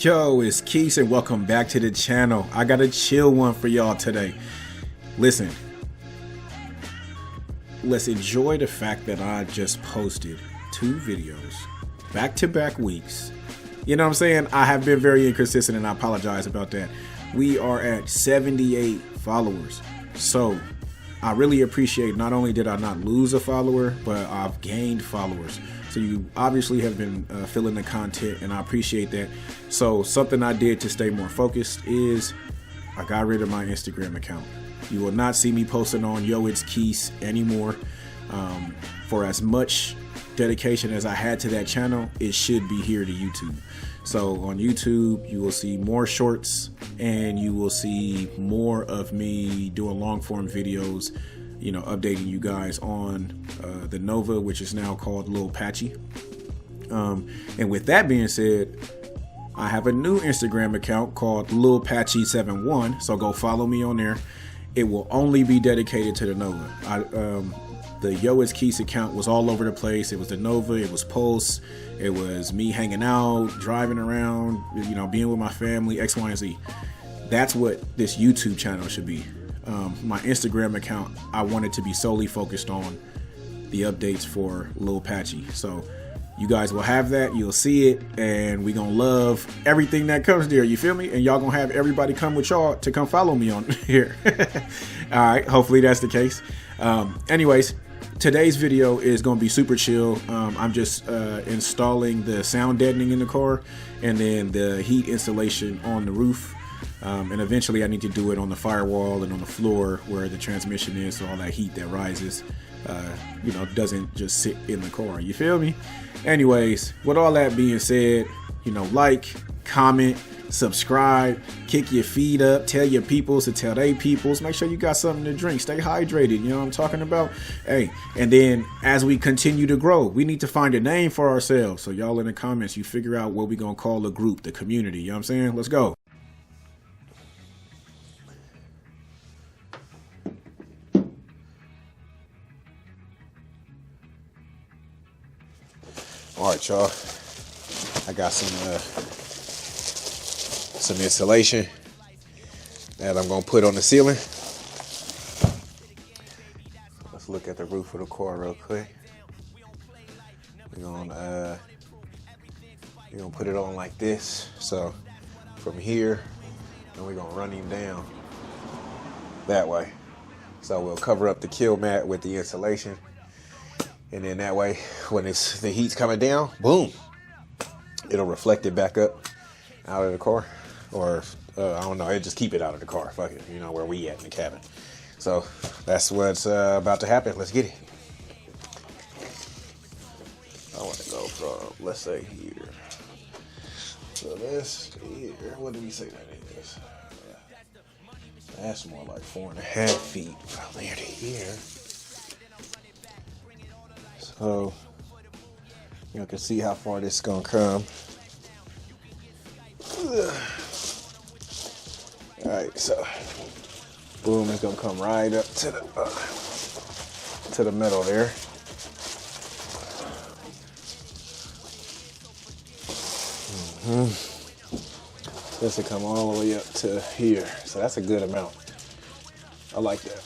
Yo, it's Keese and welcome back to the channel. I got a chill one for y'all today. Listen, let's enjoy the fact that I just posted 2 videos back-to-back weeks. You know what I'm saying? I have been very inconsistent and I apologize about that. We are at 78 followers. So I really appreciate, not only did I not lose a follower, but I've gained followers. So you obviously have been feeling the content and I appreciate that. So something I did to stay more focused is I got rid of my Instagram account. You will not see me posting on YoItsKeese anymore. For as much dedication as I had to that channel, it should be here to YouTube. So on YouTube, you will see more shorts and you will see more of me doing long form videos, you know, updating you guys on the Nova, which is now called Lil Patchy. And with that being said, I have a new Instagram account called Lil Patchy 71. So go follow me on there. It will only be dedicated to the Nova. The YoItsKeese account was all over the place. It was the Nova, it was Pulse, it was me hanging out, driving around, you know, being with my family, X, Y, and Z. That's what this YouTube channel should be. My Instagram account, I wanted to be solely focused on the updates for Lil Patchy. So you guys will have that, you'll see it, and we gonna love everything that comes there, you feel me? And y'all gonna have everybody come with y'all to come follow me on here. All right, hopefully that's the case. Anyways, today's video is going to be super chill. I'm just installing the sound deadening in the car and then the heat installation on the roof. And eventually I need to do it on the firewall and on the floor where the transmission is, so all that heat that rises, you know, doesn't just sit in the car. You feel me? Anyways, with all that being said, you know, like, comment, subscribe, kick your feet up, tell your peoples to tell they peoples, make sure you got something to drink, stay hydrated, you know what I'm talking about? Hey, and then as we continue to grow, we need to find a name for ourselves. So y'all in the comments, you figure out what we gonna call the group, the community, you know what I'm saying? Let's go. All right, y'all, I got some insulation that I'm gonna put on the ceiling. Let's look at the roof of the car real quick. We're gonna put it on like this. So from here, and we're gonna run him down that way. So we'll cover up the Killmat with the insulation, and then that way, when the heat's coming down, boom, it'll reflect it back up out of the car. Or I don't know, just keep it out of the car. Fuck it, you know where we at in the cabin. So that's what's about to happen. Let's get it. I want to go from, let's say, here. So this here, what did we say that is? That's more like 4.5 feet from here to here. So you can see how far this is gonna come. Alright, so boom, it's gonna come right up to the middle there. This will come all the way up to here. So that's a good amount. I like that.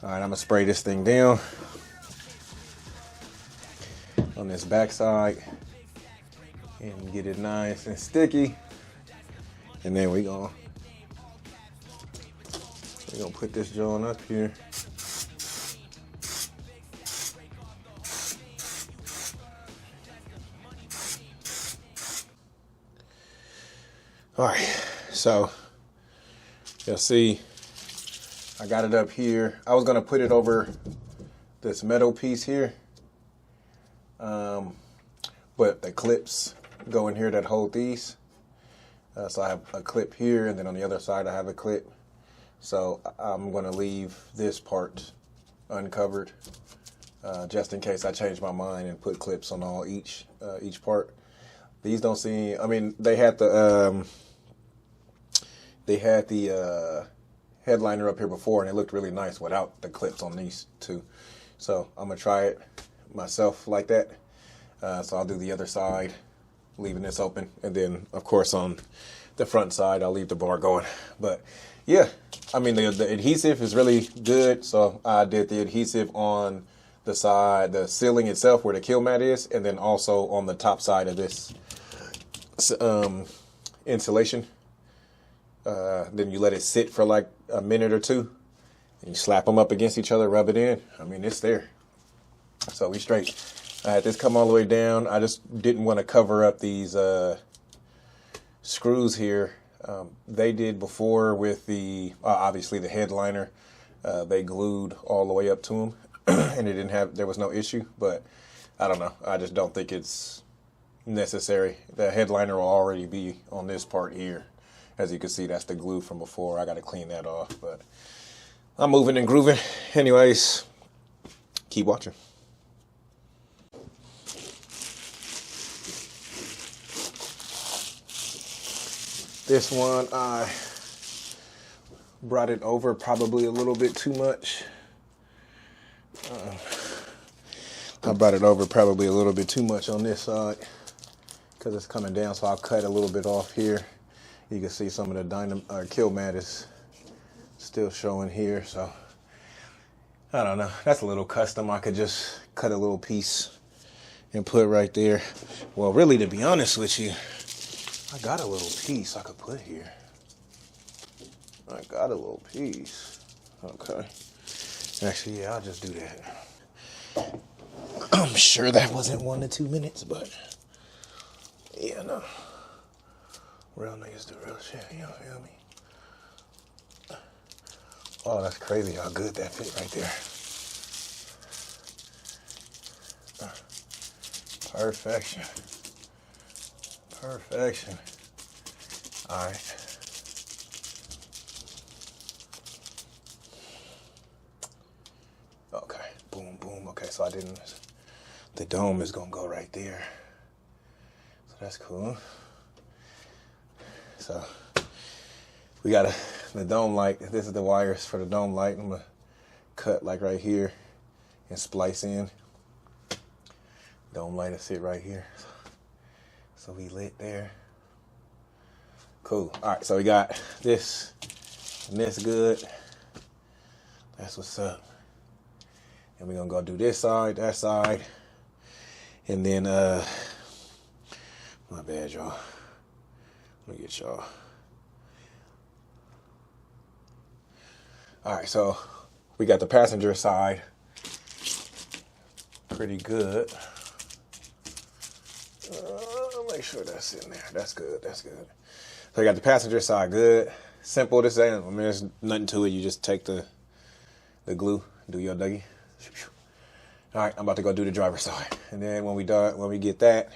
Alright, I'm gonna spray this thing down on this back side and get it nice and sticky. And then we're gonna put this joint up here. All right, so you'll see I got it up here. I was gonna put it over this metal piece here, but the clips go in here that hold these. So I have a clip here, and then on the other side I have a clip. So I'm going to leave this part uncovered, just in case I change my mind and put clips on each part. These don't seem. I mean, they had the headliner up here before, and it looked really nice without the clips on these two. So I'm gonna try it myself like that. So I'll do the other side leaving this open. And then, of course, on the front side, I'll leave the bar going. But yeah, I mean, the adhesive is really good. So I did the adhesive on the side, the ceiling itself where the Killmat is, and then also on the top side of this insulation. Then you let it sit for like a minute or two, and you slap them up against each other, rub it in. I mean, it's there. So we straight. I had this come all the way down. I just didn't want to cover up these screws here. They did before with the, obviously the headliner. They glued all the way up to them, and it didn't have, there was no issue. But I don't know. I just don't think it's necessary. The headliner will already be on this part here. As you can see, that's the glue from before. I got to clean that off. But I'm moving and grooving. Anyways, keep watching. This one, I brought it over probably a little bit too much. I brought it over probably a little bit too much on this side because it's coming down, so I'll cut a little bit off here. You can see some of the Killmat is still showing here, so I don't know. That's a little custom. I could just cut a little piece and put right there. Well, really, to be honest with you, I got a little piece I could put here. I got a little piece. Okay. Actually, yeah, I'll just do that. I'm sure that wasn't 1 to 2 minutes, but yeah, no. Real niggas do real shit, you know, feel me? Oh, that's crazy how good that fit right there. Perfection. Perfection. All right. Okay. Boom, boom. Okay, so I didn't. The dome is gonna go right there. So that's cool. So we got the dome light. This is the wires for the dome light. I'm gonna cut like right here and splice in. Dome light will sit right here. So we lit there. Cool. All right, so we got this and this good. That's what's up. And we're gonna go do this side, that side. And then, my bad, y'all. Let me get y'all. All right, so we got the passenger side. Pretty good. Make sure that's in there. That's good. That's good. So you got the passenger side good. Simple to say. I mean, there's nothing to it. You just take the glue, do your Dougie. All right, I'm about to go do the driver's side, and then when we get that,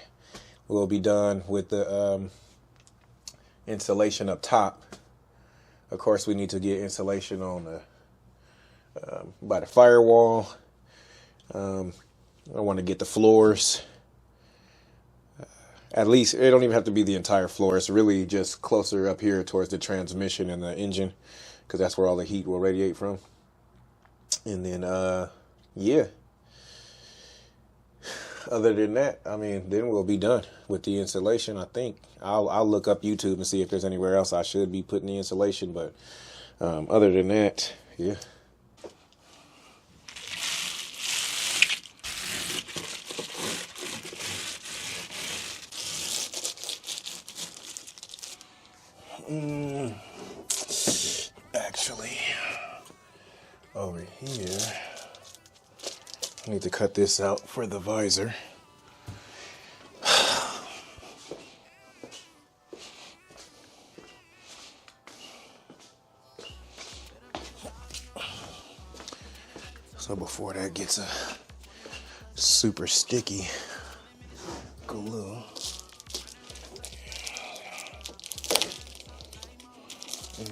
we'll be done with the insulation up top. Of course, we need to get insulation on the by the firewall. I want to get the floors. At least, it don't even have to be the entire floor. It's really just closer up here towards the transmission and the engine, because that's where all the heat will radiate from. And then, yeah. Other than that, I mean, then we'll be done with the insulation, I think. I'll look up YouTube and see if there's anywhere else I should be putting the insulation, but other than that, yeah. Actually, over here, I need to cut this out for the visor. So before that gets a super sticky glue. Yeah.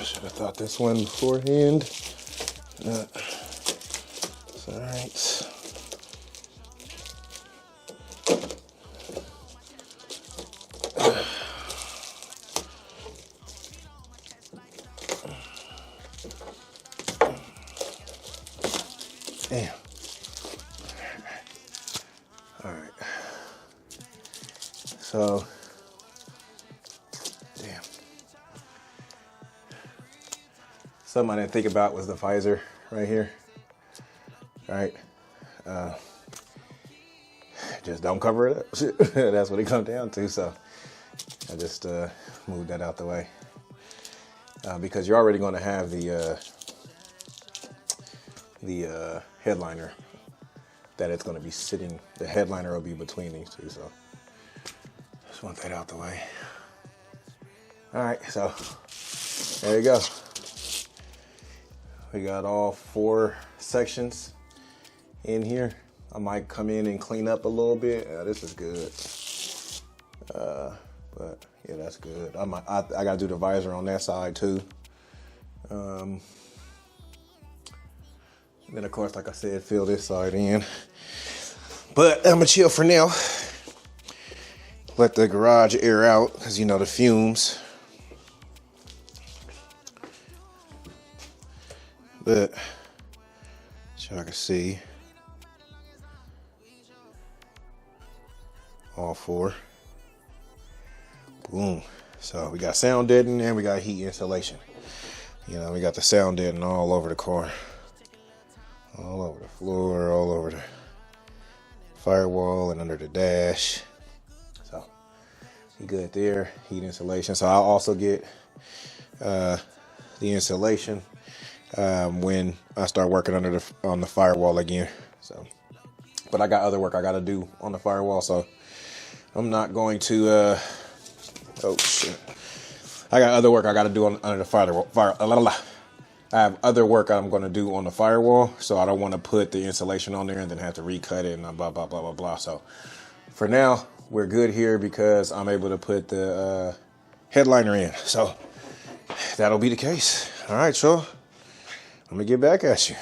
Should have thought this one beforehand. It's all right. Damn. All right. So, damn. Something I didn't think about was the visor right here. All right. Just don't cover it up. That's what it comes down to. So I just moved that out the way because you're already going to have the headliner that it's going to be sitting. The headliner will be between these two. So just want that out the way. All right. So there you go. We got all 4 sections in here. I might come in and clean up a little bit. This is good. But yeah, that's good. I gotta do the visor on that side too. Then of course, like I said, fill this side in. But I'm gonna chill for now. Let the garage air out, cause you know the fumes. But so I can see. All 4. Boom. So we got sound deadening and we got heat insulation. You know, we got the sound deadening all over the car. All over the floor, all over the firewall and under the dash. So we good there. Heat insulation. So I'll also get the insulation when I start working on the firewall again. So, but I got other work I got to do on the firewall, so I'm not going to, oh shit. I got other work I got to do under the firewall. I have other work I'm going to do on the firewall, so I don't want to put the insulation on there and then have to recut it and blah, blah, blah, blah, blah. So for now, we're good here because I'm able to put the headliner in. So that'll be the case. All right, y'all. Let me get back at you.